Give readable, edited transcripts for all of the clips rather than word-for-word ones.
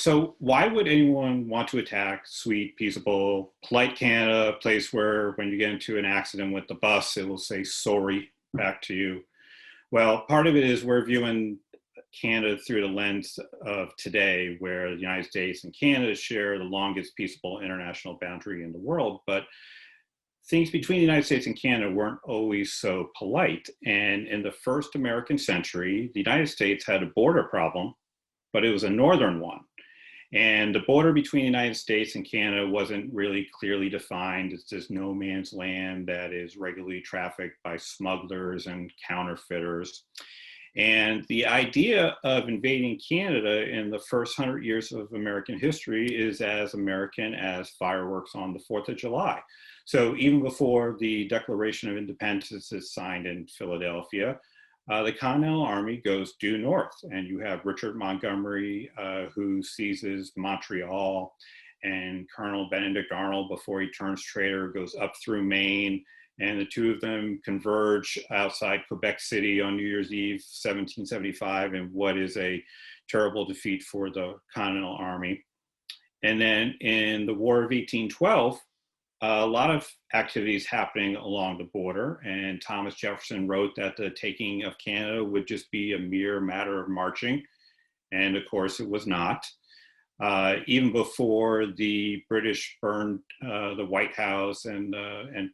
So why would anyone want to attack sweet, peaceable, polite Canada, a place where when you get into an accident with the bus, it will say sorry back to you? Well, part of it is we're viewing Canada through the lens of today, where the United States and Canada share the longest peaceable international boundary in the world. But things between the United States and Canada weren't always so polite. And in the first American century, the United States had a border problem, but it was a northern one. And the border between the United States and Canada wasn't really clearly defined. It's this no man's land that is regularly trafficked by smugglers and counterfeiters. And the idea of invading Canada in the first 100 years of American history is as American as fireworks on the 4th of July. So even before the Declaration of Independence is signed in Philadelphia, the Continental Army goes due north, and you have Richard Montgomery, who seizes Montreal, and Colonel Benedict Arnold, before he turns traitor, goes up through Maine, and the two of them converge outside Quebec City on New Year's Eve, 1775, in what is a terrible defeat for the Continental Army. And then in the War of 1812, a lot of activities happening along the border, and Thomas Jefferson wrote that the taking of Canada would just be a mere matter of marching, and of course it was not. Even before the British burned the White House and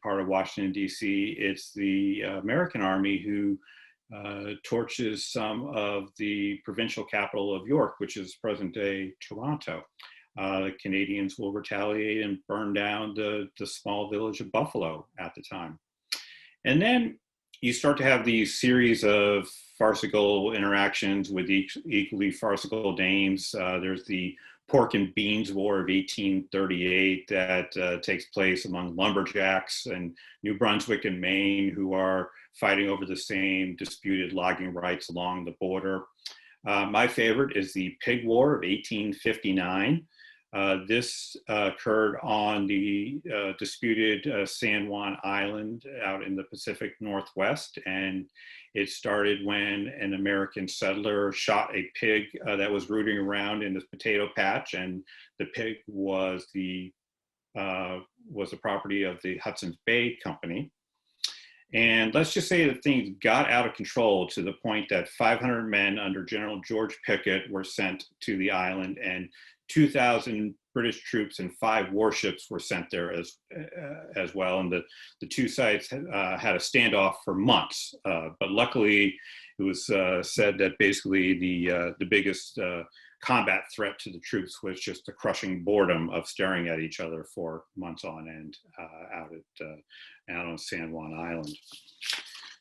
part of Washington, D.C., it's the American Army who torches some of the provincial capital of York, which is present-day Toronto. The Canadians will retaliate and burn down the small village of Buffalo at the time. And then you start to have these series of farcical interactions with equally farcical names. There's the Pork and Beans War of 1838 that takes place among lumberjacks in New Brunswick and Maine, who are fighting over the same disputed logging rights along the border. My favorite is the Pig War of 1859. This occurred on the disputed San Juan Island out in the Pacific Northwest, and it started when an American settler shot a pig that was rooting around in this potato patch, and the pig was the property of the Hudson's Bay Company. And let's just say that things got out of control to the point that 500 men under General George Pickett were sent to the island, and 2,000 British troops and 5 warships were sent there as well. And the two sides had a standoff for months. But luckily, it was said that basically the biggest combat threat to the troops was just the crushing boredom of staring at each other for months on end out on San Juan Island.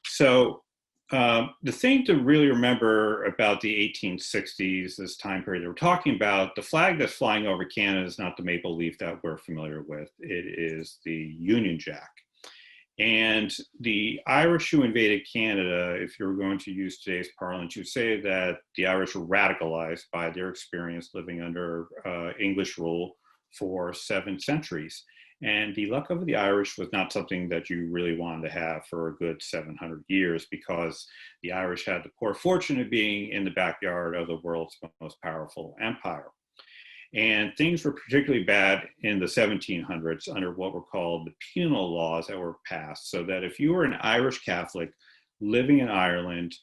So the thing to really remember about the 1860s, this time period that we're talking about, the flag that's flying over Canada is not the maple leaf that we're familiar with. It is the Union Jack. And the Irish who invaded Canada, if you're going to use today's parlance, you'd say that the Irish were radicalized by their experience living under English rule for 7 centuries. And the luck of the Irish was not something that you really wanted to have for a good 700 years, because the Irish had the poor fortune of being in the backyard of the world's most powerful empire. And things were particularly bad in the 1700s under what were called the penal laws that were passed, so that if you were an Irish Catholic living in Ireland,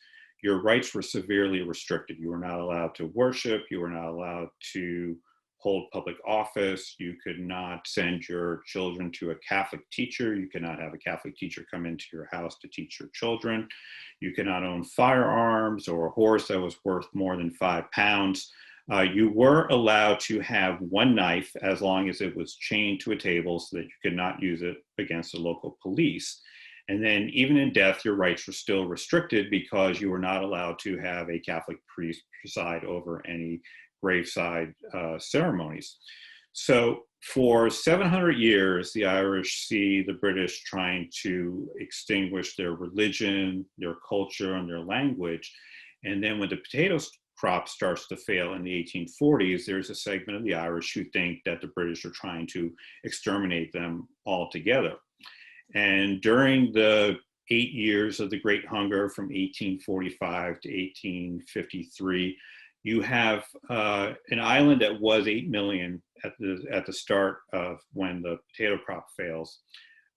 your rights were severely restricted. You were not allowed to worship, you were not allowed to hold public office, you could not send your children to a Catholic teacher, you could not have a Catholic teacher come into your house to teach your children, you could not own firearms or a horse that was worth more than 5 pounds. You were allowed to have 1 knife as long as it was chained to a table so that you could not use it against the local police. And then even in death, your rights were still restricted because you were not allowed to have a Catholic priest preside over any graveside ceremonies. So for 700 years, the Irish see the British trying to extinguish their religion, their culture, and their language. And then when the potato crop starts to fail in the 1840s, there's a segment of the Irish who think that the British are trying to exterminate them altogether. And during the 8 years of the Great Hunger from 1845 to 1853, You have an island that was 8 million at the start of when the potato crop fails.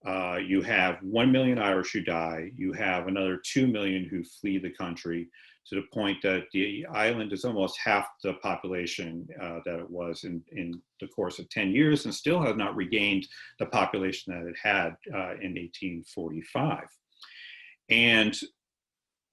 You have 1 million Irish who die. You have another 2 million who flee the country, to the point that the island is almost half the population that it was in the course of 10 years, and still has not regained the population that it had in 1845. And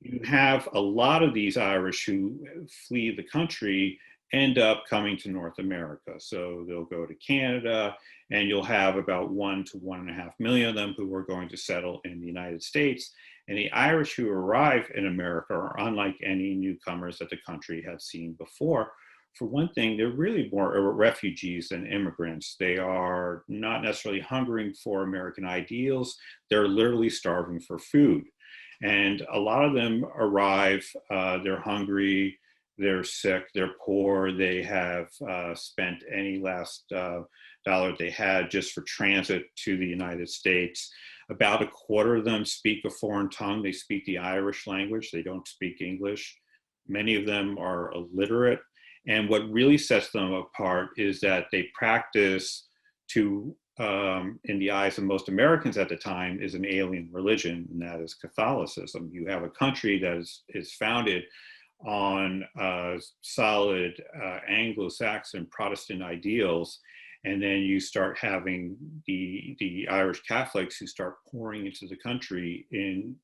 you have a lot of these Irish who flee the country end up coming to North America. So they'll go to Canada, and you'll have about 1 to 1.5 million of them who are going to settle in the United States. And the Irish who arrive in America are unlike any newcomers that the country had seen before. For one thing, they're really more refugees than immigrants. They are not necessarily hungering for American ideals. They're literally starving for food. And a lot of them arrive, they're hungry, they're sick, they're poor, they have spent any last dollar they had just for transit to the United States. About a quarter of them speak a foreign tongue. They speak the Irish language, they don't speak English. Many of them are illiterate. And what really sets them apart is that they practice to, in the eyes of most Americans at the time, is an alien religion, and that is Catholicism. You have a country that is founded on solid Anglo-Saxon Protestant ideals, and then you start having the Irish Catholics who start pouring into the country in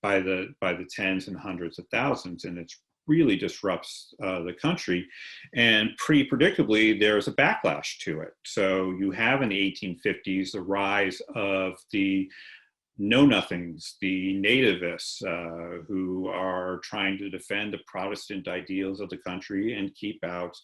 by the tens and hundreds of thousands, and it's really disrupts the country. And pretty predictably, there's a backlash to it. So you have in the 1850s the rise of the know-nothings, the nativists who are trying to defend the Protestant ideals of the country and keep out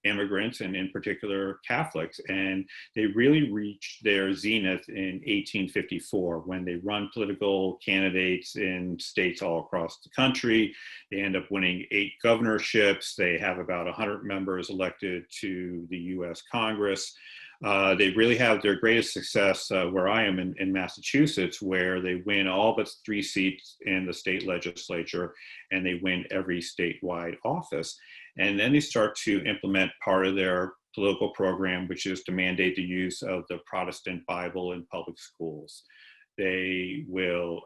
immigrants, and in particular Catholics. And they really reach their zenith in 1854 when they run political candidates in states all across the country. They end up winning 8 governorships. They have about 100 members elected to the US Congress. They really have their greatest success where I am in Massachusetts, where they win all but 3 seats in the state legislature, and they win every statewide office. And then they start to implement part of their political program, which is to mandate the use of the Protestant Bible in public schools. They will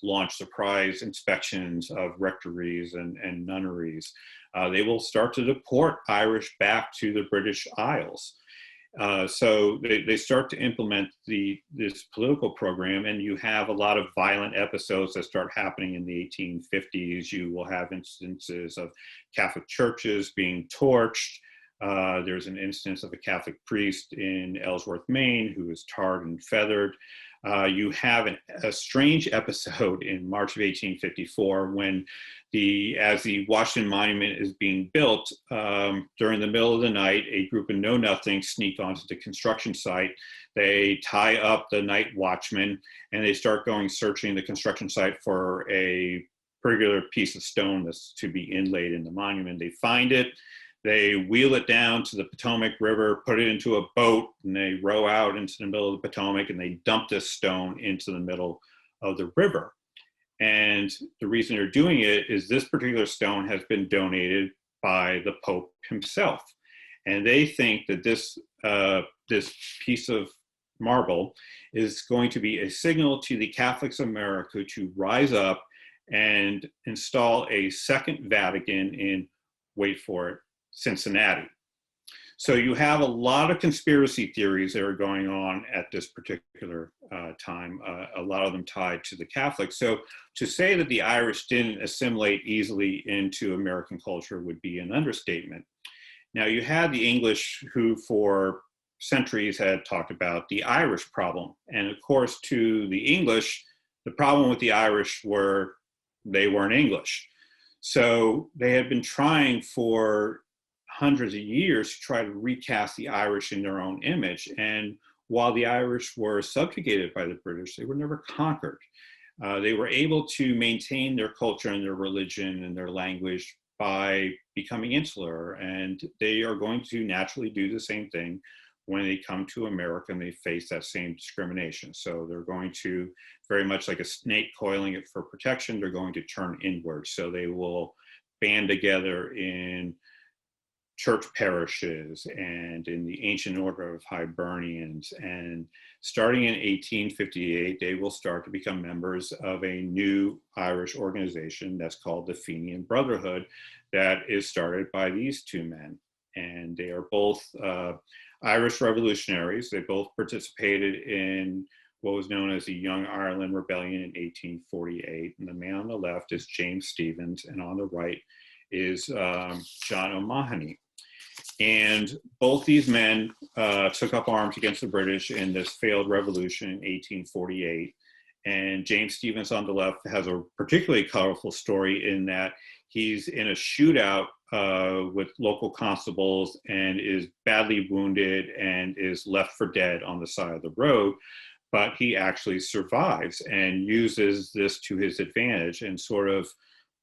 launch surprise inspections of rectories and nunneries. They will start to deport Irish back to the British Isles. So they start to implement this political program, and you have a lot of violent episodes that start happening in the 1850s. You will have instances of Catholic churches being torched. There's an instance of a Catholic priest in Ellsworth, Maine, who was tarred and feathered. You have a strange episode in March of 1854 when as the Washington Monument is being built, during the middle of the night, a group of know-nothings sneak onto the construction site. They tie up the night watchman, and they start going searching the construction site for a particular piece of stone that's to be inlaid in the monument. They find it. They wheel it down to the Potomac River, put it into a boat, and they row out into the middle of the Potomac, and they dump this stone into the middle of the river. And the reason they're doing it is this particular stone has been donated by the Pope himself. And they think that this piece of marble is going to be a signal to the Catholics of America to rise up and install a second Vatican in, wait for it, Cincinnati. So you have a lot of conspiracy theories that are going on at this particular time, a lot of them tied to the Catholics. So to say that the Irish didn't assimilate easily into American culture would be an understatement. Now you had the English who for centuries had talked about the Irish problem. And of course, to the English, the problem with the Irish were they weren't English. So they had been trying for hundreds of years to try to recast the Irish in their own image. And while the Irish were subjugated by the British, they were never conquered. They were able to maintain their culture and their religion and their language by becoming insular. And they are going to naturally do the same thing when they come to America and they face that same discrimination. So they're going to, very much like a snake coiling it for protection, they're going to turn inward. So they will band together in church parishes and in the Ancient Order of Hibernians. And starting in 1858, they will start to become members of a new Irish organization that's called the Fenian Brotherhood, that is started by these two men. And they are both Irish revolutionaries. They both participated in what was known as the Young Ireland Rebellion in 1848. And the man on the left is James Stephens, and on the right is John O'Mahony. And both these men took up arms against the British in this failed revolution in 1848. And James Stephens on the left has a particularly colorful story in that he's in a shootout with local constables and is badly wounded and is left for dead on the side of the road. But he actually survives and uses this to his advantage and sort of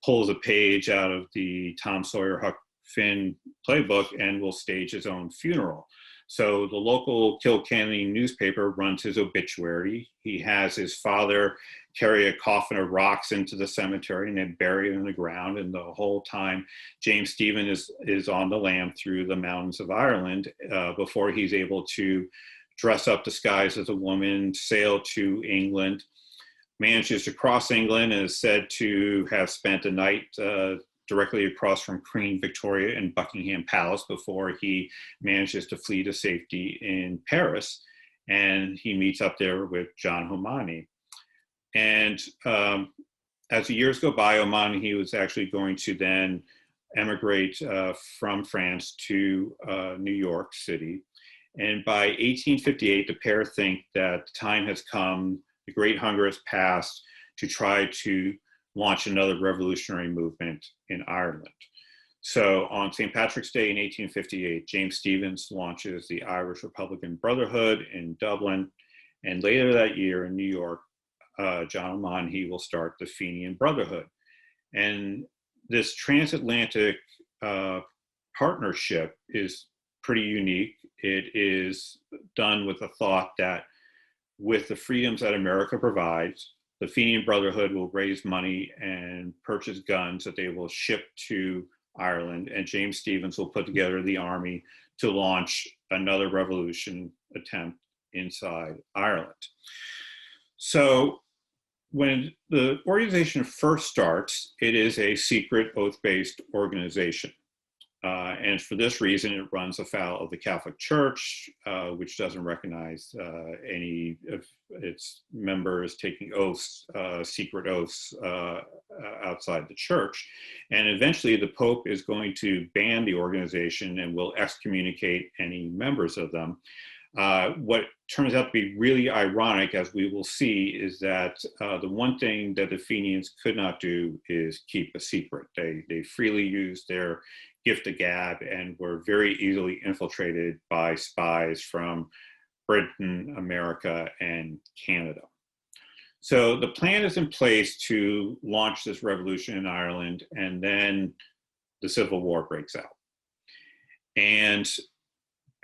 pulls a page out of the Tom Sawyer Huck Finn playbook and will stage his own funeral. So the local Kilkenny newspaper runs his obituary. He has his father carry a coffin of rocks into the cemetery and then bury it in the ground. And the whole time, James Stephens is on the lam through the mountains of Ireland before he's able to dress up disguised as a woman, sail to England, manages to cross England, and is said to have spent a night directly across from Queen Victoria in Buckingham Palace before he manages to flee to safety in Paris. And he meets up there with John O'Mahony. And as the years go by, O'Mahony was actually going to then emigrate from France to New York City. And by 1858, the pair think that the time has come, the Great Hunger has passed, to try to launch another revolutionary movement in Ireland. So on St. Patrick's Day in 1858, James Stephens launches the Irish Republican Brotherhood in Dublin. And later that year in New York, John O'Mahony will start the Fenian Brotherhood. And this transatlantic partnership is pretty unique. It is done with the thought that with the freedoms that America provides, the Fenian Brotherhood will raise money and purchase guns that they will ship to Ireland, and James Stephens will put together the army to launch another revolution attempt inside Ireland. So when the organization first starts, it is a secret oath-based organization. And for this reason, it runs afoul of the Catholic Church, which doesn't recognize any of its members taking oaths, secret oaths outside the church. And eventually the Pope is going to ban the organization and will excommunicate any members of them. What turns out to be really ironic, as we will see, is that the one thing that the Fenians could not do is keep a secret. They freely used their gift of gab and were very easily infiltrated by spies from Britain, America, and Canada. So the plan is in place to launch this revolution in Ireland, and then the Civil War breaks out. And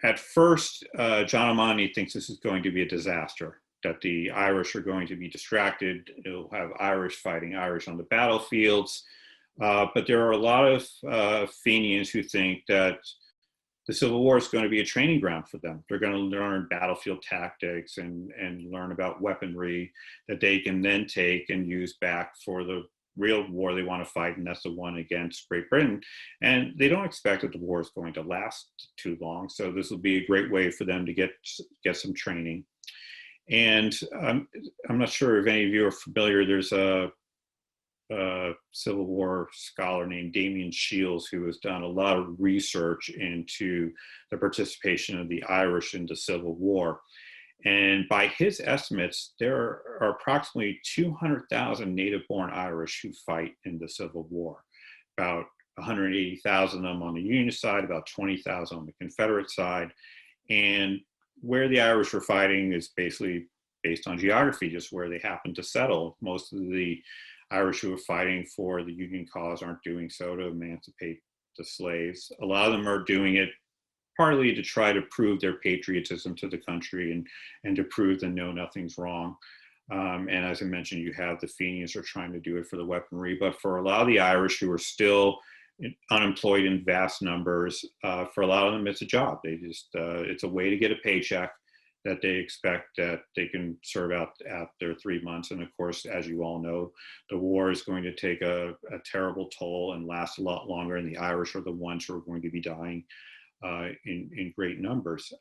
at first, John O'Mahony thinks this is going to be a disaster, that the Irish are going to be distracted. It'll have Irish fighting Irish on the battlefields. But there are a lot of Fenians who think that the Civil War is going to be a training ground for them. They're going to learn battlefield tactics and learn about weaponry that they can then take and use back for the real war they want to fight, and that's the one against Great Britain. And they don't expect that the war is going to last too long. So this will be a great way for them to get some training. And I'm not sure if any of you are familiar, there's a Civil War scholar named Damien Shields, who has done a lot of research into the participation of the Irish in the Civil War. And by his estimates, there are approximately 200,000 native-born Irish who fight in the Civil War. About 180,000 of them on the Union side, about 20,000 on the Confederate side. And where the Irish were fighting is basically based on geography, just where they happen to settle. Most of the Irish who are fighting for the Union cause aren't doing so to emancipate the slaves. A lot of them are doing it partly to try to prove their patriotism to the country and to prove that no, nothing's wrong. And as I mentioned, you have the Fenians are trying to do it for the weaponry, but for a lot of the Irish who are still unemployed in vast numbers. For a lot of them, it's a job. They just, it's a way to get a paycheck that they expect that they can serve out after 3 months. And of course, as you all know, the war is going to take a terrible toll and last a lot longer. And the Irish are the ones who are going to be dying in great numbers.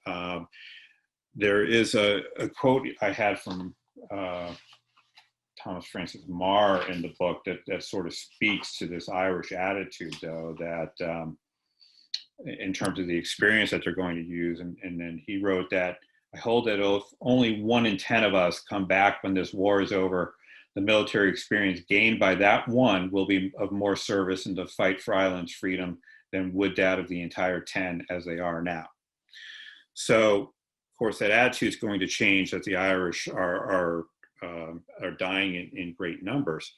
There is a quote I had from Thomas Francis Meagher in the book that sort of speaks to this Irish attitude, though, that in terms of the experience that they're going to use. And then he wrote that, "I hold that oath, only 1 in 10 of us come back when this war is over. The military experience gained by that one will be of more service in the fight for Ireland's freedom than would that of the entire 10 as they are now." So, of course, that attitude is going to change as the Irish are dying in great numbers.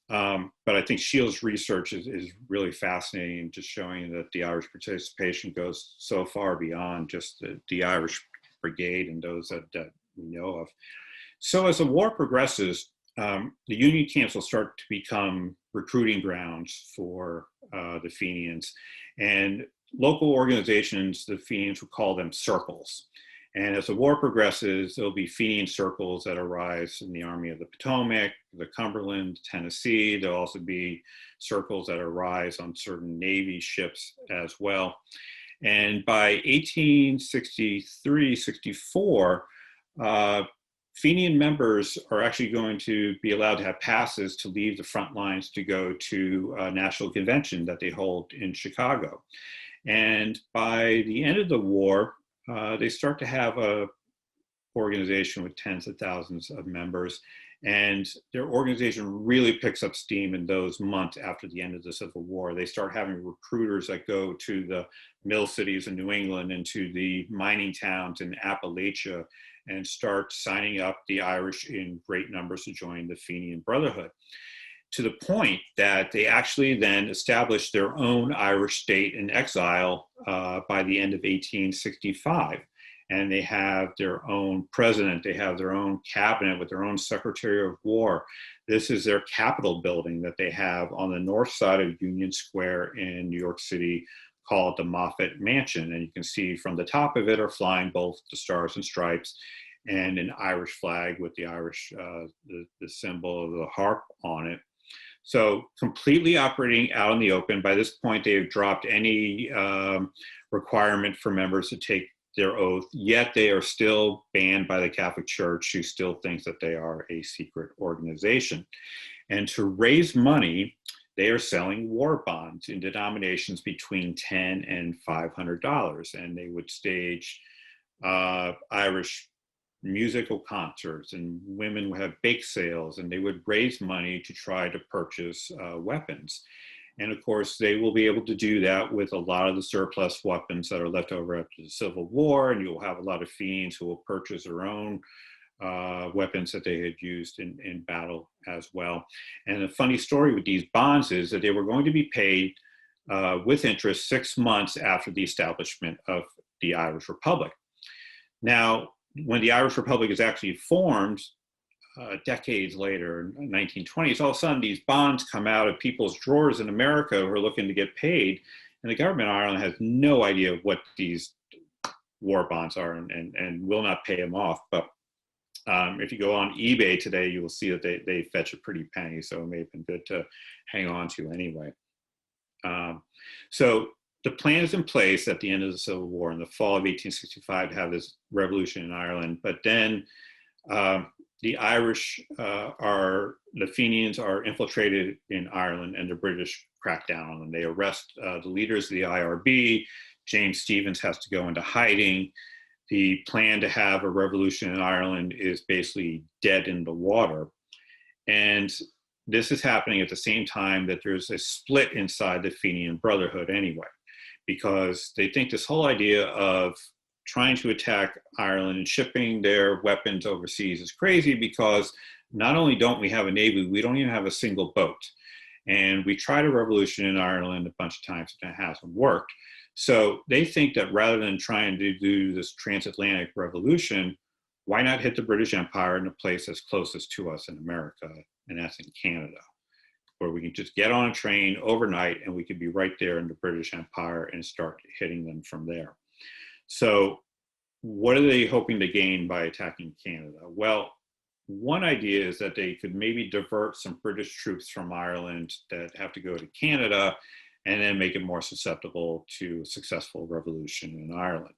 But I think Shields' research is really fascinating, just showing that the Irish participation goes so far beyond just the Irish Brigade and those that we know of. So as the war progresses, the Union camps will start to become recruiting grounds for the Fenians. And local organizations, the Fenians would call them circles. And as the war progresses, there'll be Fenian circles that arise in the Army of the Potomac, the Cumberland, Tennessee. There'll also be circles that arise on certain Navy ships as well. And by 1863-64, Fenian members are actually going to be allowed to have passes to leave the front lines to go to a national convention that they hold in Chicago. And by the end of the war, they start to have a organization with tens of thousands of members, and their organization really picks up steam in those months after the end of the Civil War. They start having recruiters that go to the mill cities in New England and to the mining towns in Appalachia and start signing up the Irish in great numbers to join the Fenian Brotherhood, to the point that they actually then established their own Irish state in exile by the end of 1865. And they have their own president, they have their own cabinet with their own Secretary of War. This is their Capitol building that they have on the north side of Union Square in New York City, called the Moffett Mansion. And you can see from the top of it are flying both the Stars and Stripes and an Irish flag with the Irish, the symbol of the harp on it. So completely operating out in the open. By this point, they have dropped any requirement for members to take their oath, yet they are still banned by the Catholic Church, who still thinks that they are a secret organization. And to raise money, they are selling war bonds in denominations between $10 and $500. And they would stage Irish musical concerts, and women would have bake sales, and they would raise money to try to purchase weapons. And of course, they will be able to do that with a lot of the surplus weapons that are left over after the Civil War, and you'll have a lot of Fenians who will purchase their own weapons that they had used in battle as well. And a funny story with these bonds is that they were going to be paid with interest 6 months after the establishment of the Irish Republic. Now, when the Irish Republic is actually formed, decades later, in the 1920s, all of a sudden these bonds come out of people's drawers in America who are looking to get paid, and the government of Ireland has no idea what these war bonds are and will not pay them off. But if you go on eBay today, you will see that they fetch a pretty penny, so it may have been good to hang on to anyway. So the plan is in place at the end of the Civil War in the fall of 1865 to have this revolution in Ireland. But then the Irish the Fenians are infiltrated in Ireland, and the British crack down on them. They arrest the leaders of the IRB. James Stephens has to go into hiding. The plan to have a revolution in Ireland is basically dead in the water. And this is happening at the same time that there's a split inside the Fenian Brotherhood anyway, because they think this whole idea of trying to attack Ireland and shipping their weapons overseas is crazy, because not only don't we have a navy, we don't even have a single boat. And we tried a revolution in Ireland a bunch of times and it hasn't worked. So they think that rather than trying to do this transatlantic revolution, why not hit the British Empire in a place that's closest to us in America, and that's in Canada. where we can just get on a train overnight and we could be right there in the British Empire and start hitting them from there. So what are they hoping to gain by attacking Canada? Well, one idea is that they could maybe divert some British troops from Ireland that have to go to Canada and then make it more susceptible to a successful revolution in Ireland.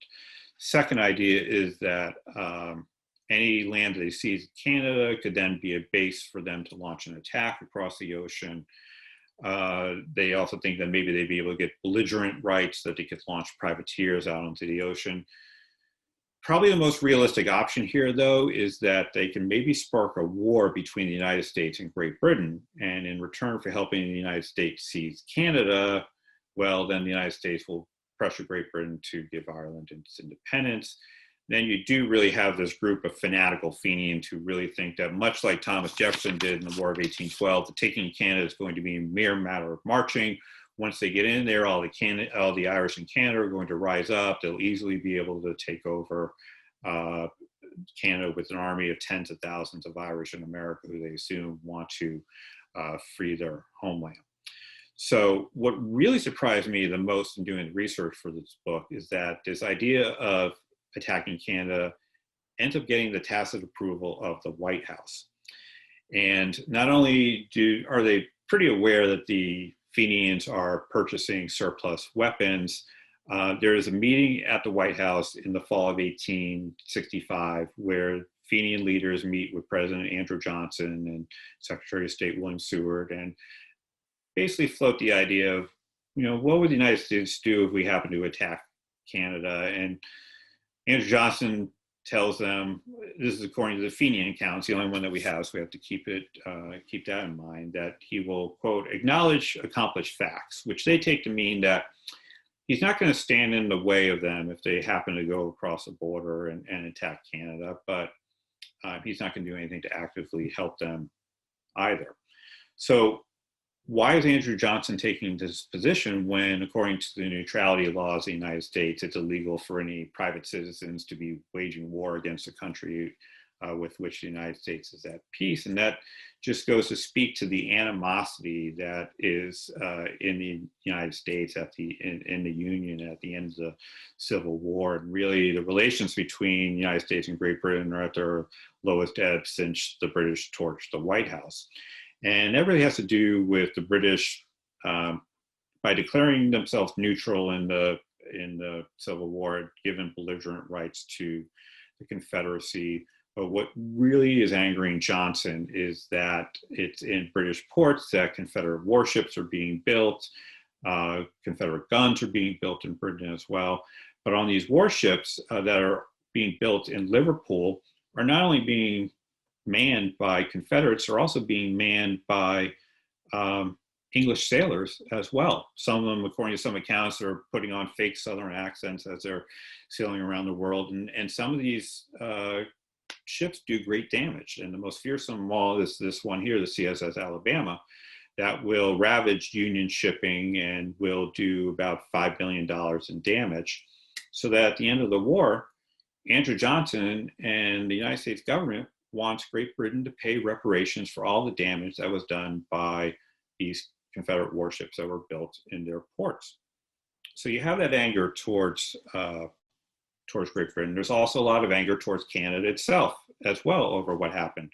Second idea is that any land that they seize in Canada could then be a base for them to launch an attack across the ocean. They also think that maybe they'd be able to get belligerent rights, that they could launch privateers out into the ocean. Probably the most realistic option here, though, is that they can maybe spark a war between the United States and Great Britain. And in return for helping the United States seize Canada, well, then the United States will pressure Great Britain to give Ireland its independence. Then you do really have this group of fanatical Fenians who really think that, much like Thomas Jefferson did in the War of 1812, the taking of Canada is going to be a mere matter of marching. Once they get in there, all the Irish in Canada are going to rise up. They'll easily be able to take over Canada with an army of tens of thousands of Irish in America who they assume want to free their homeland. So what really surprised me the most in doing the research for this book is that this idea of attacking Canada ends up getting the tacit approval of the White House. And not only are they pretty aware that the Fenians are purchasing surplus weapons, there is a meeting at the White House in the fall of 1865 where Fenian leaders meet with President Andrew Johnson and Secretary of State William Seward and basically float the idea of, what would the United States do if we happen to attack Canada? And Andrew Johnson tells them, this is according to the Fenian account, it's the only one that we have, so we have to keep that in mind, that he will, quote, acknowledge accomplished facts, which they take to mean that he's not going to stand in the way of them if they happen to go across the border and attack Canada, but he's not going to do anything to actively help them either. So why is Andrew Johnson taking this position when, according to the neutrality laws of the United States, it's illegal for any private citizens to be waging war against a country with which the United States is at peace? And that just goes to speak to the animosity that is in the United States in the Union at the end of the Civil War. And really the relations between the United States and Great Britain are at their lowest ebb since the British torched the White House. And that really has to do with the British, by declaring themselves neutral in the Civil War, given belligerent rights to the Confederacy. But what really is angering Johnson is that it's in British ports that Confederate warships are being built, Confederate guns are being built in Britain as well. But on these warships that are being built in Liverpool are not only being manned by Confederates, are also being manned by English sailors as well. Some of them, according to some accounts, are putting on fake Southern accents as they're sailing around the world. And some of these ships do great damage. And the most fearsome of all is this one here, the CSS Alabama, that will ravage Union shipping and will do about $5 billion in damage. So that at the end of the war, Andrew Johnson and the United States government wants Great Britain to pay reparations for all the damage that was done by these Confederate warships that were built in their ports. So you have that anger towards Great Britain. There's also a lot of anger towards Canada itself as well over what happened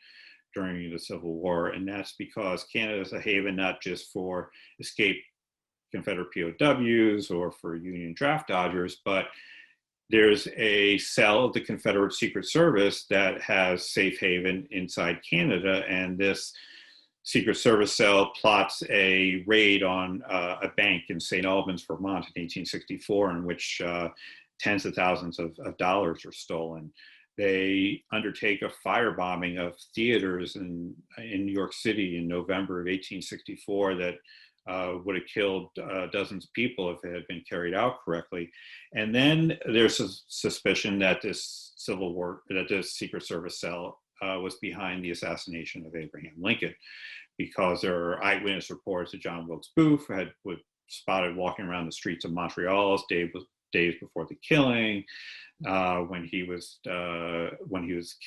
during the Civil War. And that's because Canada is a haven not just for escaped Confederate POWs or for Union draft dodgers, but there's a cell of the Confederate Secret Service that has safe haven inside Canada, and this Secret Service cell plots a raid on a bank in St. Albans, Vermont in 1864, in which tens of thousands of dollars are stolen. They undertake a firebombing of theaters in New York City in November of 1864 that would have killed dozens of people if it had been carried out correctly. And then there's a suspicion that this Secret Service cell was behind the assassination of Abraham Lincoln, because there are eyewitness reports that John Wilkes Booth was spotted walking around the streets of Montreal days before the killing. When he was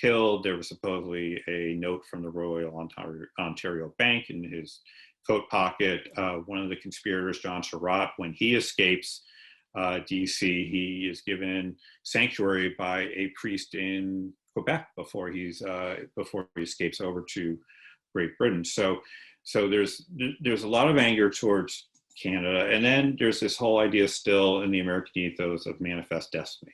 killed, there was supposedly a note from the Royal Ontario Bank in his coat pocket. One of the conspirators, John Surratt, when he escapes DC, he is given sanctuary by a priest in Quebec before he escapes over to Great Britain. So there's a lot of anger towards Canada, and then there's this whole idea still in the American ethos of manifest destiny.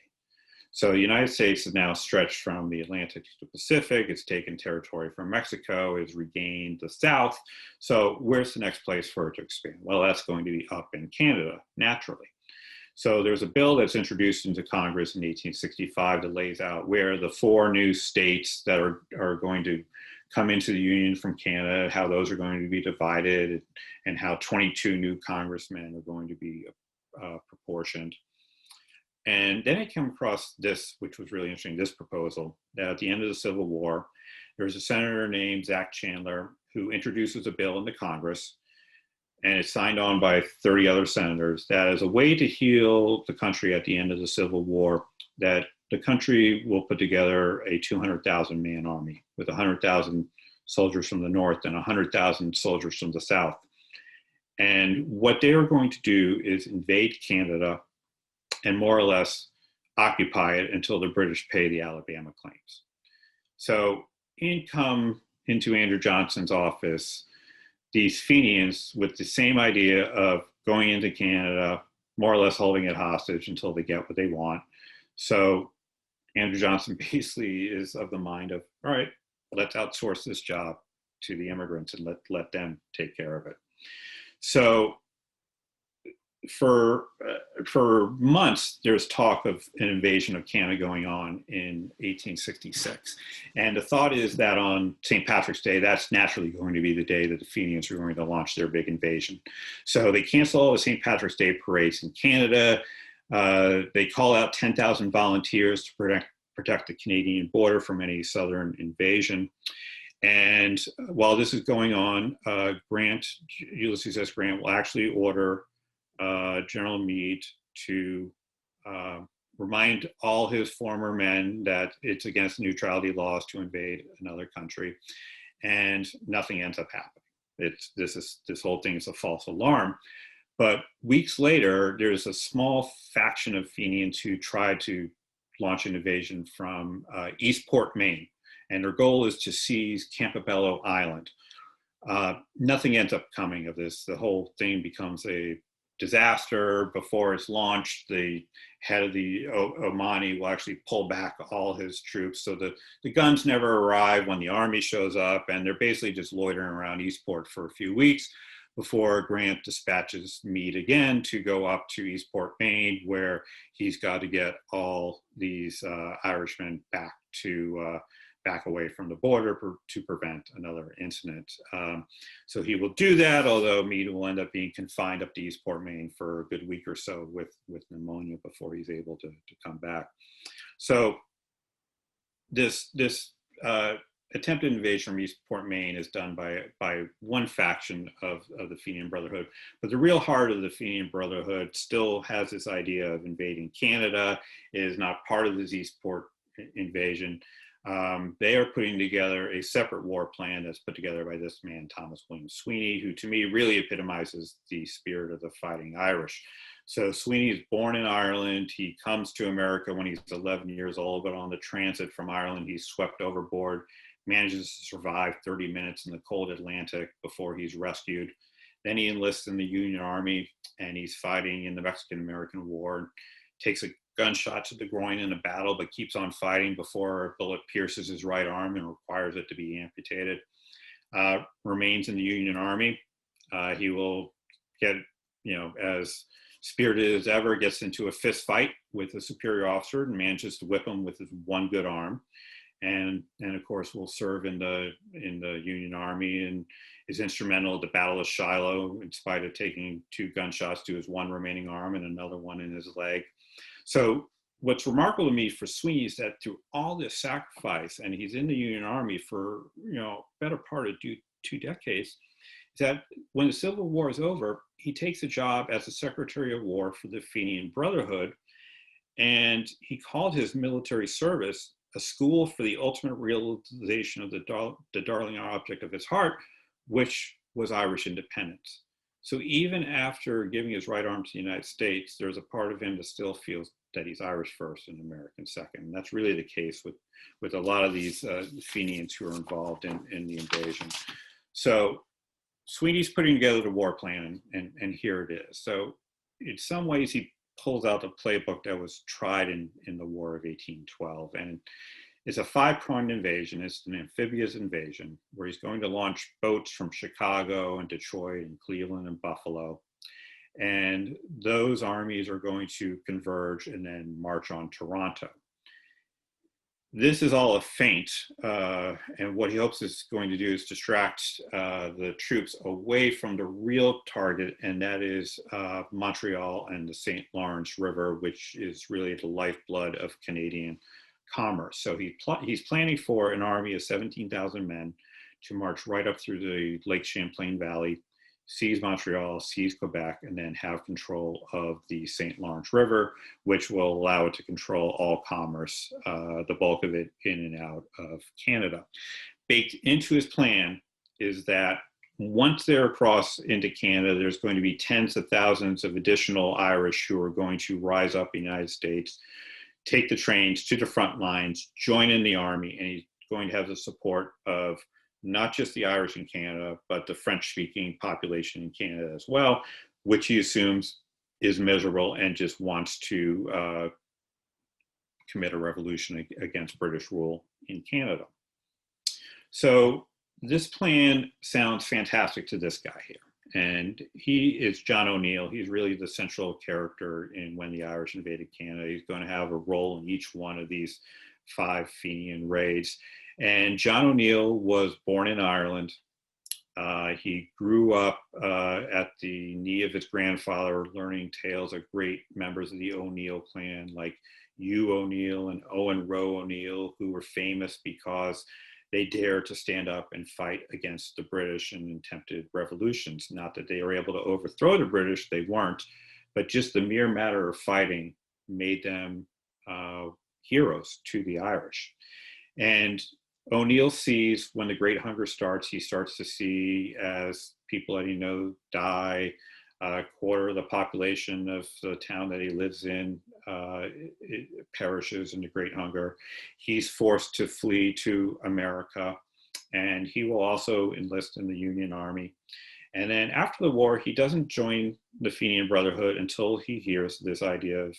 So the United States is now stretched from the Atlantic to the Pacific. It's taken territory from Mexico. It's regained the South. So where's the next place for it to expand? Well, that's going to be up in Canada, naturally. So there's a bill that's introduced into Congress in 1865 that lays out where the 4 new states that are going to come into the Union from Canada, how those are going to be divided, and how 22 new congressmen are going to be proportioned. And then I came across this, which was really interesting, this proposal, that at the end of the Civil War, there was a senator named Zach Chandler who introduces a bill into Congress, and it's signed on by 30 other senators, that as a way to heal the country at the end of the Civil War, that the country will put together a 200,000 man army with 100,000 soldiers from the North and 100,000 soldiers from the South. And what they are going to do is invade Canada and more or less occupy it until the British pay the Alabama claims. So in come into Andrew Johnson's office these Fenians with the same idea of going into Canada, more or less holding it hostage until they get what they want. So Andrew Johnson basically is of the mind of, all right, let's outsource this job to the immigrants and let them take care of it. So for months, there's talk of an invasion of Canada going on in 1866. And the thought is that on St. Patrick's Day, that's naturally going to be the day that the Fenians are going to launch their big invasion. So they cancel all the St. Patrick's Day parades in Canada. They call out 10,000 volunteers to protect the Canadian border from any southern invasion. And while this is going on, Ulysses S. Grant will actually order General Mead to remind all his former men that it's against neutrality laws to invade another country, and nothing ends up happening. This whole thing is a false alarm. But weeks later, there's a small faction of Fenians who try to launch an invasion from Eastport, Maine, and their goal is to seize Campobello Island. Nothing ends up coming of this. The whole thing becomes a disaster. Before it's launched, the head of the ONeill will actually pull back all his troops. So the guns never arrive when the army shows up, and they're basically just loitering around Eastport for a few weeks before Grant dispatches Meade again to go up to Eastport, Maine, where he's got to get all these Irishmen back away from the border to prevent another incident. So he will do that, although Meade will end up being confined up to Eastport, Maine for a good week or so with pneumonia before he's able to come back. So this attempted invasion from Eastport, Maine is done by one faction of the Fenian Brotherhood, but the real heart of the Fenian Brotherhood still has this idea of invading Canada. It is not part of this Eastport invasion. They are putting together a separate war plan that's put together by this man, Thomas William Sweeney, who to me really epitomizes the spirit of the Fighting Irish. So Sweeney is born in Ireland. He comes to America when he's 11 years old, but on the transit from Ireland, he's swept overboard, manages to survive 30 minutes in the cold Atlantic before he's rescued. Then he enlists in the Union Army, and he's fighting in the Mexican-American War, takes a gunshot to the groin in a battle, but keeps on fighting before a bullet pierces his right arm and requires it to be amputated. Remains in the Union Army. He will get, as spirited as ever, gets into a fist fight with a superior officer and manages to whip him with his one good arm. And of course will serve in the Union Army and is instrumental at the Battle of Shiloh, in spite of taking 2 gunshots to his one remaining arm and another one in his leg. So what's remarkable to me for Sweeney is that through all this sacrifice, and he's in the Union Army for better part of 2 decades, is that when the Civil War is over, he takes a job as the Secretary of War for the Fenian Brotherhood, and he called his military service a school for the ultimate realization of the darling object of his heart, which was Irish independence. So even after giving his right arm to the United States, there's a part of him that still feels that he's Irish first and American second. And that's really the case with a lot of these Fenians who are involved in the invasion. So Sweeney's putting together the war plan, and here it is. So in some ways, he pulls out the playbook that was tried in the War of 1812. And it's a five-pronged invasion. It's an amphibious invasion where he's going to launch boats from Chicago and Detroit and Cleveland and Buffalo. And those armies are going to converge and then march on Toronto. This is all a feint, and what he hopes is going to do is distract the troops away from the real target, and that is Montreal and the St. Lawrence River, which is really the lifeblood of Canadian commerce. So he's planning for an army of 17,000 men to march right up through the Lake Champlain Valley, seize Montreal, seize Quebec, and then have control of the St. Lawrence River, which will allow it to control all commerce, the bulk of it in and out of Canada. Baked into his plan is that once they're across into Canada, there's going to be tens of thousands of additional Irish who are going to rise up in the United States, take the trains to the front lines, join in the army, and he's going to have the support of not just the Irish in Canada, but the French-speaking population in Canada as well, which he assumes is miserable and just wants to commit a revolution against British rule in Canada. So this plan sounds fantastic to this guy here. And he is John ONeill. He's really the central character in when the Irish invaded Canada. He's going to have a role in each one of these 5 Fenian raids. And John ONeill was born in Ireland. He grew up at the knee of his grandfather, learning tales of great members of the ONeill clan, like Hugh ONeill and Owen Roe ONeill, who were famous because they dared to stand up and fight against the British and attempted revolutions. Not that they were able to overthrow the British, they weren't, but just the mere matter of fighting made them heroes to the Irish. And ONeill sees when the Great Hunger starts, he starts to see as people that he knows die, a quarter of the population of the town that he lives in it perishes in the Great Hunger. He's forced to flee to America, and he will also enlist in the Union Army. And then after the war, he doesn't join the Fenian Brotherhood until he hears this idea of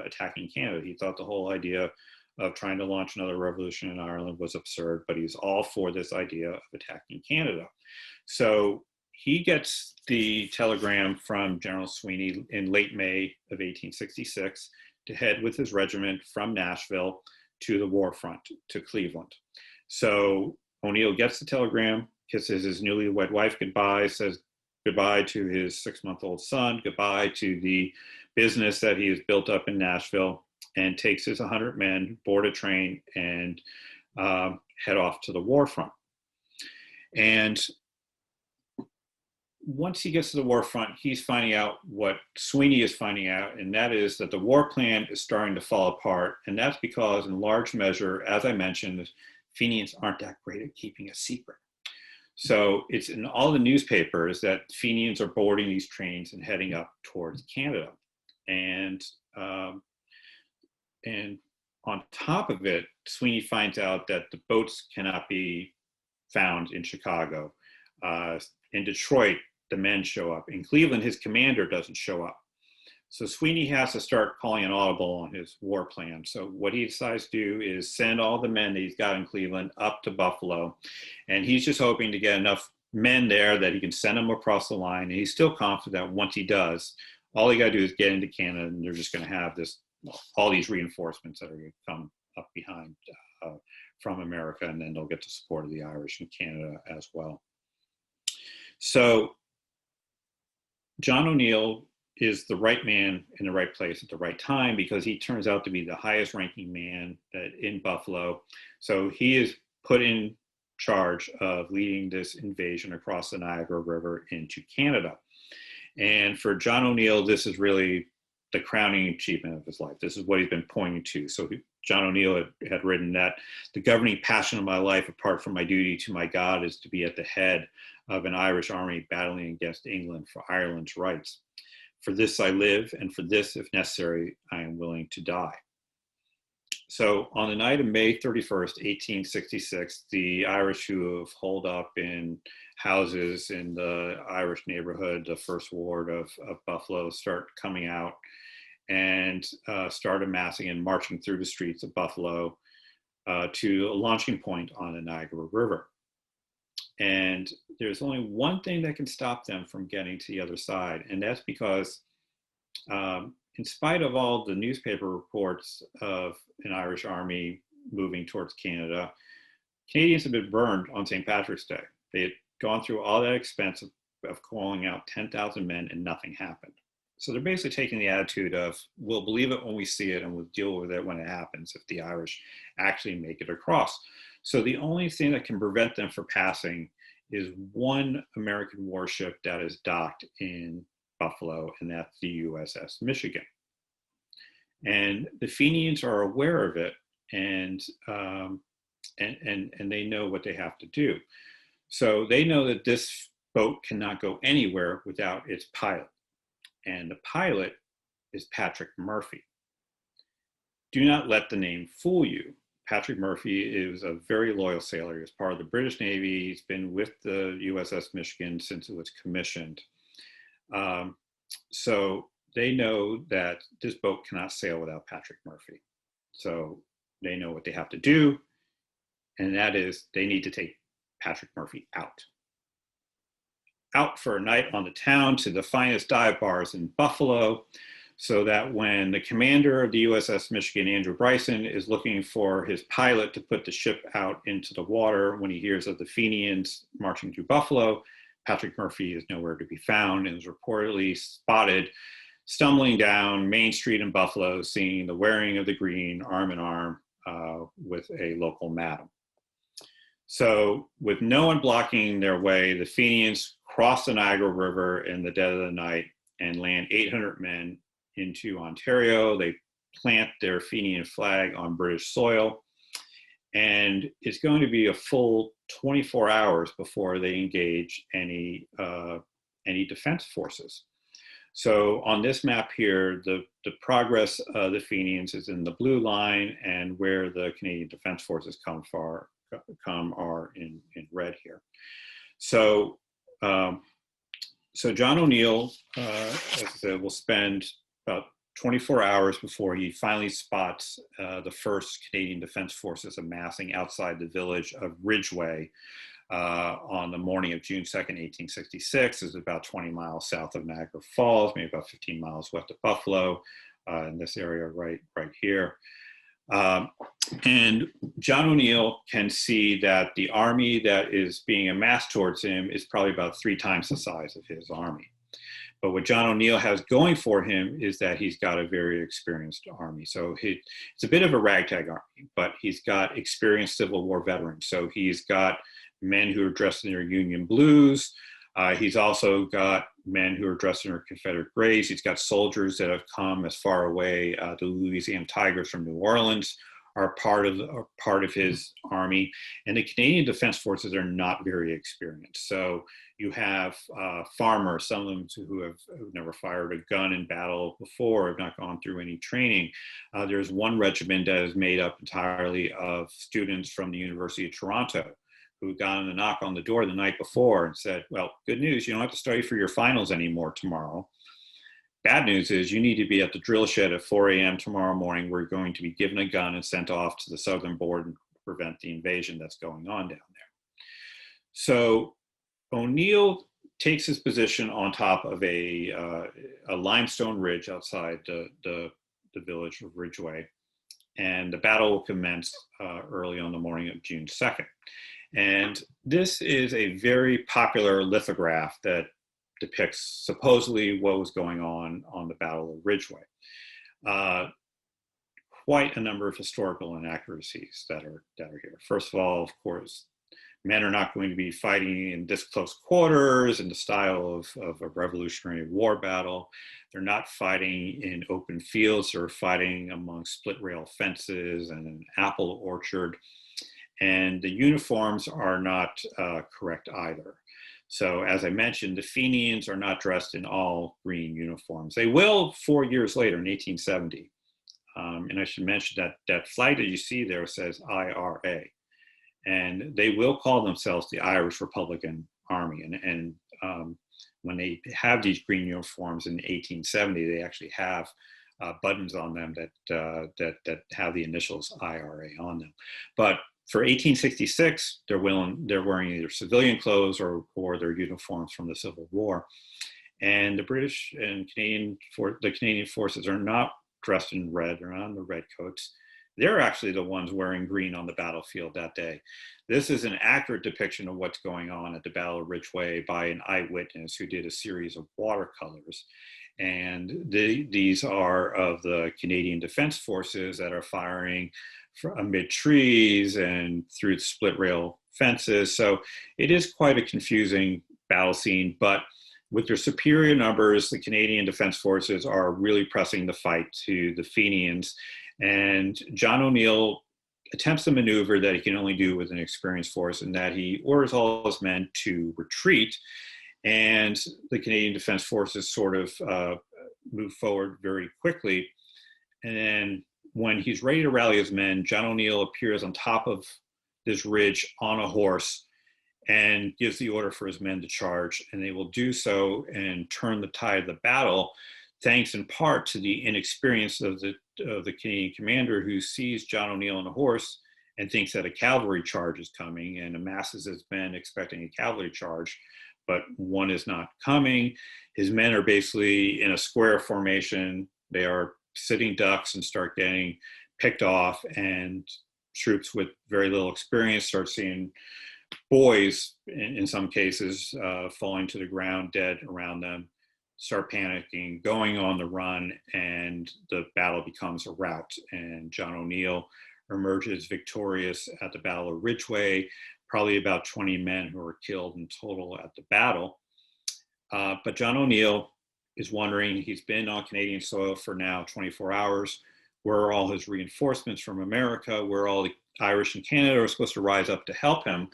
attacking Canada. He thought the whole idea of trying to launch another revolution in Ireland was absurd, but he's all for this idea of attacking Canada. So he gets the telegram from General Sweeney in late May of 1866 to head with his regiment from Nashville to the war front, to Cleveland. So ONeill gets the telegram, kisses his newlywed wife goodbye, says goodbye to his 6-month-old son, goodbye to the business that he has built up in Nashville, and takes his 100 men, board a train, and head off to the war front. And once he gets to the war front, he's finding out what Sweeney is finding out, and that is that the war plan is starting to fall apart. And that's because, in large measure, as I mentioned, Fenians aren't that great at keeping a secret. So it's in all the newspapers that Fenians are boarding these trains and heading up towards Canada. And on top of it, Sweeney finds out that the boats cannot be found in Chicago. In Detroit, the men show up. In Cleveland, his commander doesn't show up. So Sweeney has to start calling an audible on his war plan. So what he decides to do is send all the men that he's got in Cleveland up to Buffalo. And he's just hoping to get enough men there that he can send them across the line. And he's still confident that once he does, all he got to do is get into Canada, and they're just going to have this, all these reinforcements that are going to come up behind from America, and then they'll get the support of the Irish in Canada as well. So John ONeill is the right man in the right place at the right time, because he turns out to be the highest ranking man in Buffalo. So he is put in charge of leading this invasion across the Niagara River into Canada. And for John ONeill, this is really the crowning achievement of his life. This is what he's been pointing to. So John O'Neill had written that the governing passion of my life, apart from my duty to my God, is to be at the head of an Irish army battling against England for Ireland's rights. For this I live, and for this, if necessary, I am willing to die. So on the night of May 31st, 1866, the Irish who have holed up in houses in the Irish neighborhood, the First Ward of Buffalo, start coming out and start amassing and marching through the streets of Buffalo to a launching point on the Niagara River. And there's only one thing that can stop them from getting to the other side, and that's because in spite of all the newspaper reports of an Irish army moving towards Canada, Canadians have been burned on St. Patrick's Day. They had gone through all that expense of calling out 10,000 men and nothing happened. So they're basically taking the attitude of, we'll believe it when we see it and we'll deal with it when it happens if the Irish actually make it across. So the only thing that can prevent them from passing is one American warship that is docked in Buffalo, and that's the USS Michigan. And the Fenians are aware of it, and they know what they have to do. So they know that this boat cannot go anywhere without its pilot. And the pilot is Patrick Murphy. Do not let the name fool you. Patrick Murphy is a very loyal sailor. He was part of the British Navy. He's been with the USS Michigan since it was commissioned. So they know that this boat cannot sail without Patrick Murphy. So they know what they have to do, and that is they need to take Patrick Murphy out for a night on the town to the finest dive bars in Buffalo, so that when the commander of the USS Michigan, Andrew Bryson, is looking for his pilot to put the ship out into the water, when he hears of the Fenians marching through Buffalo, Patrick Murphy is nowhere to be found and is reportedly spotted stumbling down Main Street in Buffalo, seeing the wearing of the green arm in arm with a local madam. So with no one blocking their way, the Fenians cross the Niagara River in the dead of the night and land 800 men into Ontario. They plant their Fenian flag on British soil, and it's going to be a full 24 hours before they engage any defense forces. So on this map here, the progress of the Fenians is in the blue line, and where the Canadian Defense Forces come are in red here. So so John O'Neill, as I said, will spend about 24 hours before he finally spots the first Canadian Defense Forces amassing outside the village of Ridgeway on the morning of June 2nd, 1866. It's about 20 miles south of Niagara Falls, maybe about 15 miles west of Buffalo, in this area right here. And John O'Neill can see that the army that is being amassed towards him is probably about 3 times the size of his army. But what John O'Neill has going for him is that he's got a very experienced army. So it's a bit of a ragtag army, but he's got experienced Civil War veterans. So he's got men who are dressed in their Union blues. He's also got men who are dressed in their Confederate grays. He's got soldiers that have come as far away. The Louisiana Tigers from New Orleans are part of his army. And the Canadian Defense Forces are not very experienced. So you have farmers, some of them who have never fired a gun in battle before, have not gone through any training. There's one regiment that is made up entirely of students from the University of Toronto who got on a knock on the door the night before and said, well, good news, you don't have to study for your finals anymore tomorrow. Bad news is you need to be at the drill shed at 4 a.m. tomorrow morning. We're going to be given a gun and sent off to the southern border to prevent the invasion that's going on down there. So O'Neill takes his position on top of a limestone ridge outside the village of Ridgeway, and the battle will commence early on the morning of June 2nd. And this is a very popular lithograph that depicts supposedly what was going on the Battle of Ridgeway. Quite a number of historical inaccuracies that are here. First of all, of course, Men are not going to be fighting in this close quarters in the style of a Revolutionary War battle. They're not fighting in open fields. They're fighting among split rail fences and an apple orchard. And the uniforms are not correct either. So as I mentioned, the Fenians are not dressed in all green uniforms. They will 4 years later in 1870. And I should mention that that flag that you see there says IRA. And they will call themselves the Irish Republican Army. And when they have these green uniforms in 1870, they actually have buttons on them that have the initials IRA on them. But for 1866, they're wearing either civilian clothes or their uniforms from the Civil War. And the British and the Canadian forces are not dressed in red. They're not in the red coats. They're actually the ones wearing green on the battlefield that day. This is an accurate depiction of what's going on at the Battle of Ridgeway by an eyewitness who did a series of watercolors. And these are of the Canadian Defense Forces that are firing amid trees and through split rail fences. So it is quite a confusing battle scene, but with their superior numbers, the Canadian Defense Forces are really pressing the fight to the Fenians. And John ONeill attempts a maneuver that he can only do with an experienced force, and that he orders all his men to retreat. And the Canadian Defense Forces sort of move forward very quickly. And then when he's ready to rally his men, John ONeill appears on top of this ridge on a horse and gives the order for his men to charge. And they will do so and turn the tide of the battle, thanks in part to the inexperience of the Canadian commander, who sees John ONeill on a horse and thinks that a cavalry charge is coming and amasses his men expecting a cavalry charge, but one is not coming. His men are basically in a square formation. They are sitting ducks and start getting picked off, and troops with very little experience start seeing boys, in some cases, falling to the ground dead around them, start panicking, going on the run, and the battle becomes a rout. And John ONeill emerges victorious at the Battle of Ridgeway, probably about 20 men who were killed in total at the battle. But John ONeill is wondering, he's been on Canadian soil for now 24 hours, where are all his reinforcements from America, where all the Irish and Canada are supposed to rise up to help him.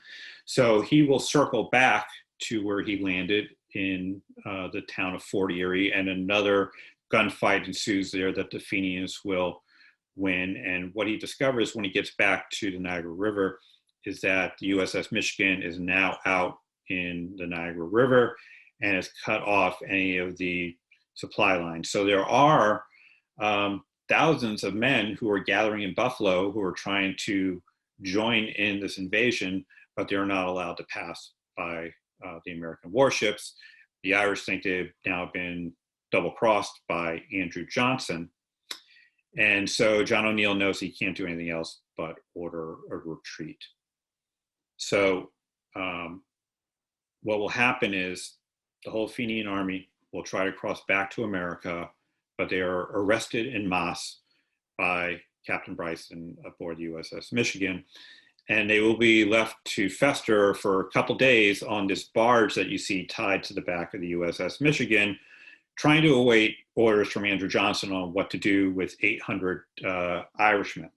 So he will circle back to where he landed in the town of Fort Erie, and another gunfight ensues there that the Fenians will win. And what he discovers when he gets back to the Niagara River is that the USS Michigan is now out in the Niagara River and has cut off any of the supply lines. So there are thousands of men who are gathering in Buffalo who are trying to join in this invasion, but they're not allowed to pass by the American warships. The Irish think they've now been double-crossed by Andrew Johnson. And so John ONeill knows he can't do anything else but order a retreat. So what will happen is the whole Fenian army will try to cross back to America, but they are arrested en masse by Captain Bryson aboard the USS Michigan. And they will be left to fester for a couple days on this barge that you see tied to the back of the USS Michigan, trying to await orders from Andrew Johnson on what to do with 800 Irishmen.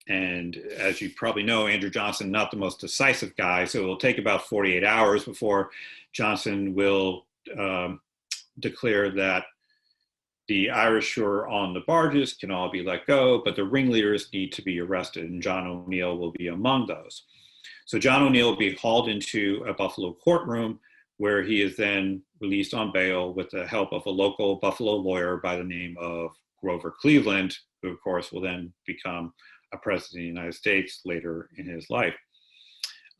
And as you probably know, Andrew Johnson, not the most decisive guy, so it will take about 48 hours before Johnson will declare that the Irish who are on the barges can all be let go, but the ringleaders need to be arrested, and John ONeill will be among those. So John ONeill will be hauled into a Buffalo courtroom, where he is then released on bail with the help of a local Buffalo lawyer by the name of Grover Cleveland, who of course will then become a president of the United States later in his life.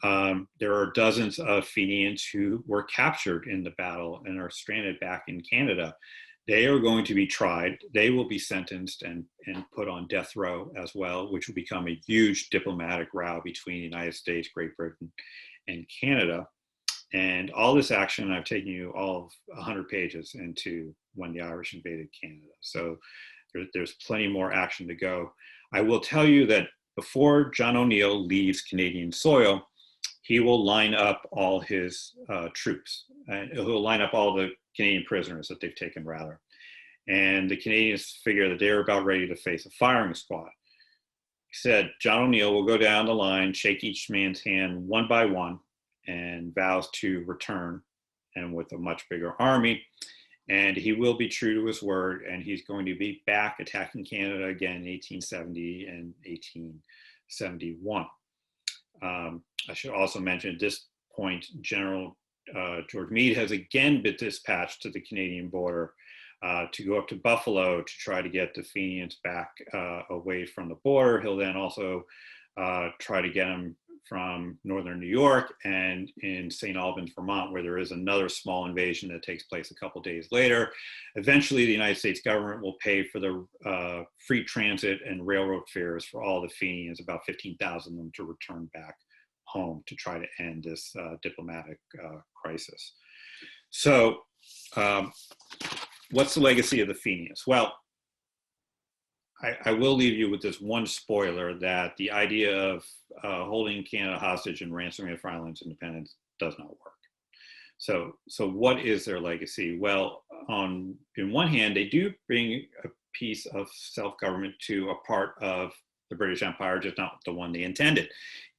There are dozens of Fenians who were captured in the battle and are stranded back in Canada. They are going to be tried. They will be sentenced and put on death row as well, which will become a huge diplomatic row between the United States, Great Britain, and Canada. And all this action, I've taken you all of 100 pages into when the Irish invaded Canada. So there's plenty more action to go. I will tell you that before John ONeill leaves Canadian soil, he will line up all his troops, and he'll line up all the Canadian prisoners that they've taken, rather. And the Canadians figure that they're about ready to face a firing squad. He said, John ONeill will go down the line, shake each man's hand one by one, and vows to return, and with a much bigger army. And he will be true to his word, and he's going to be back attacking Canada again in 1870 and 1871. I should also mention at this point, General George Mead has again been dispatched to the Canadian border to go up to Buffalo to try to get the Fenians back away from the border. He'll then also try to get them from northern New York and in St. Albans, Vermont, where there is another small invasion that takes place a couple days later. Eventually, the United States government will pay for the free transit and railroad fares for all the Fenians, about 15,000 of them, to return back home to try to end this diplomatic crisis. So what's the legacy of the Fenians? Well, I will leave you with this one spoiler, that the idea of holding Canada hostage and ransoming it for Ireland's independence does not work. So what is their legacy? Well, in one hand, they do bring a piece of self-government to a part of the British Empire, just not the one they intended.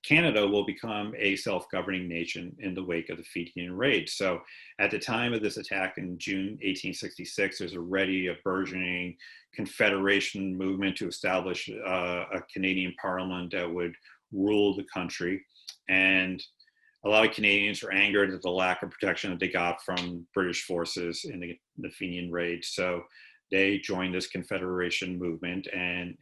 Canada will become a self-governing nation in the wake of the Fenian raid. So at the time of this attack in June 1866, there's already a burgeoning Confederation movement to establish a Canadian parliament that would rule the country. And a lot of Canadians are angered at the lack of protection that they got from British forces in the Fenian raid. So they joined this Confederation movement, and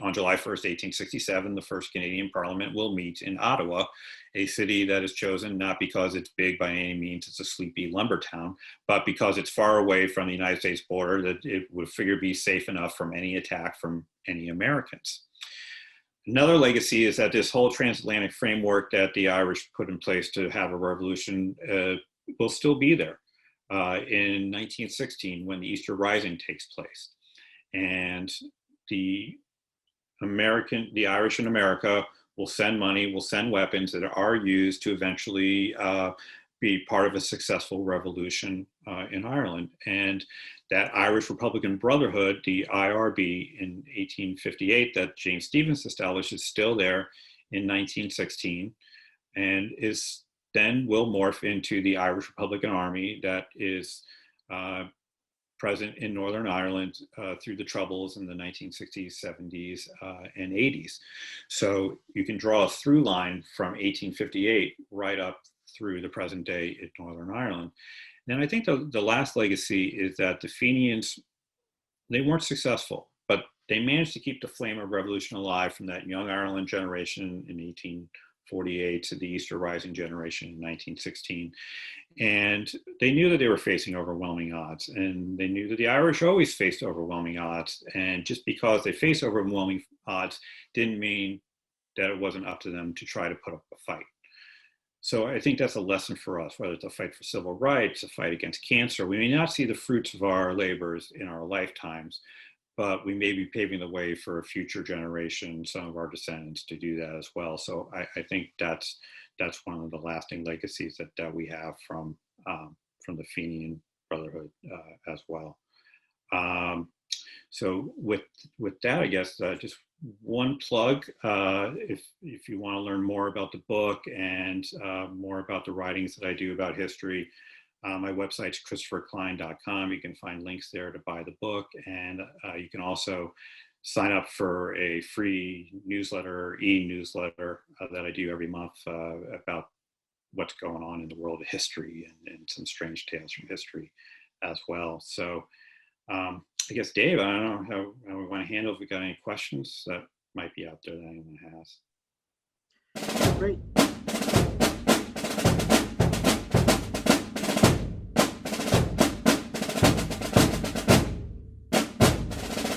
on July 1st, 1867, the first Canadian Parliament will meet in Ottawa, a city that is chosen not because it's big by any means, it's a sleepy lumber town, but because it's far away from the United States border, that it would figure be safe enough from any attack from any Americans. Another legacy is that this whole transatlantic framework that the Irish put in place to have a revolution will still be there in 1916 when the Easter Rising takes place. And the Irish in America will send money, will send weapons that are used to eventually be part of a successful revolution in Ireland. And that Irish Republican Brotherhood, the IRB, in 1858, that James Stephens established, is still there in 1916, and will morph into the Irish Republican Army that is present in Northern Ireland through the Troubles in the 1960s, 70s, and 80s. So you can draw a through line from 1858 right up through the present day in Northern Ireland. And I think the last legacy is that the Fenians, they weren't successful, but they managed to keep the flame of revolution alive from that Young Ireland generation in 1848 to the Easter Rising generation in 1916. And they knew that they were facing overwhelming odds, and they knew that the Irish always faced overwhelming odds. And just because they faced overwhelming odds didn't mean that it wasn't up to them to try to put up a fight. So I think that's a lesson for us, whether it's a fight for civil rights, a fight against cancer. We may not see the fruits of our labors in our lifetimes, but we may be paving the way for a future generation, some of our descendants, to do that as well. So I think that's one of the lasting legacies that we have from the Fenian Brotherhood as well. So with that, I guess just one plug. If you want to learn more about the book and more about the writings that I do about history, my website's christopherklein.com. You can find links there to buy the book, and you can also sign up for a free newsletter, e-newsletter that I do every month about what's going on in the world of history and some strange tales from history as well. So I guess, Dave, I don't know how we want to handle if we got any questions that might be out there that anyone has. Great.